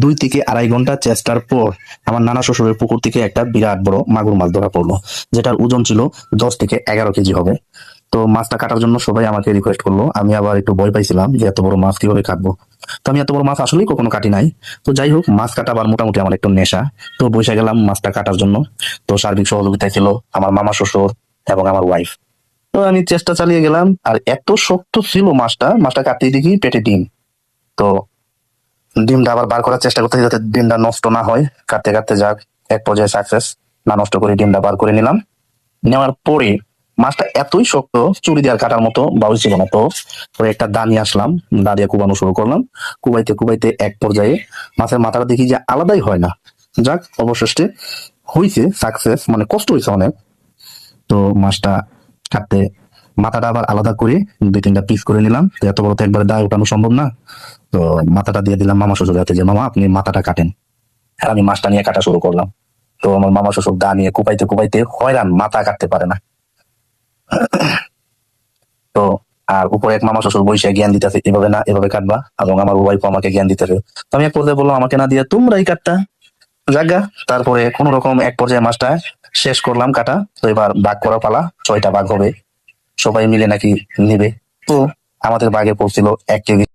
2 থেকে 2.5 ঘন্টা চেষ্টার পর আমার নানা শ্বশুরের পুকুর থেকে একটা বিরাট বড় মাগুর মাছ ধরা পড়লো, যেটার ওজন ছিল 10 থেকে 11 কেজি হবে। তো মাছটা কাটার জন্য সবাই আমাকে রিকোয়েস্ট করলো, আমি আবার একটু ভয় পাইছিলাম যে এত বড় মাছ কিভাবে কাটবো। তো আমি এত বড় মাছ আসলেই কখনো কাটি নাই। তো যাই হোক, মাছ কাটা আবার মোটামুটি আমার একটু নেশা। তো বসে গেলাম মাছটা কাটার জন্য। তো সার্বিক সহযোগিতায় ছিল আমার মামা শ্বশুর এবং আমার ওয়াইফ। তো আমি চেষ্টা চালিয়ে গেলাম, আর এত শক্ত ছিল মাছটা, মাছটা কাটতে দেখি পেটে ডিম। তো ডিমটা আবার বার করার চেষ্টা করতে যাতে ডিমটা নষ্ট না হয়, কাটতে কাটতে যাক এক পর্যায়ে সাকসেস, না নষ্ট করে ডিমটা বার করে নিলাম। নেওয়ার পরে মাছটা এতই শক্ত, চুরি দিয়ে আর কাটার মতো বাউল ছিল না। তো পরে একটা দা নিয়ে আসলাম, দা দিয়ে কুবানো শুরু করলাম। কুবাইতে কুবাইতে এক পর্যায়ে মাছের মাথাটা দেখি যে আলাদাই হয় না। যাক, অবশেষে হয়েছে সাকসেস, মানে কষ্ট হয়েছে অনেক। তো মাছটা কাটতে মাথাটা আবার আলাদা করে 2-3টা পিস করে নিলাম। তো এত বড় তো একবারে দায় ওঠানো সম্ভব না। তো মাথাটা দিয়ে দিলাম মামা শ্বশুর হাতে, যে মামা আপনি মাথাটা কাটেন। আর আমি মাছটা নিয়ে কাটা শুরু করলাম। তো আমার মামা শ্বশুর দা নিয়ে কুপাইতে কুপাইতে হয়রান, মাথা কাটতে পারে না। তো আর উপরে এক মামা শ্বশুর বসে জ্ঞান দিতেছে, এভাবে না এভাবে কাটবা, এবং আমার ওয়াইফ আমাকে জ্ঞান দিতেছে। তো আমি এক পর্যায়ে বললাম, আমাকে না দিয়ে তোমরাই কাটতা। জাগা, তারপরে কোন রকম এক পর্যায়ে মাছটা শেষ করলাম কাটা। তো এবার ভাগ করা পালা, 6টা ভাগ হবে, সবাই মিলে নাকি নিবে। তো আমাদের ভাগে পড়ছিল 1 কেজি।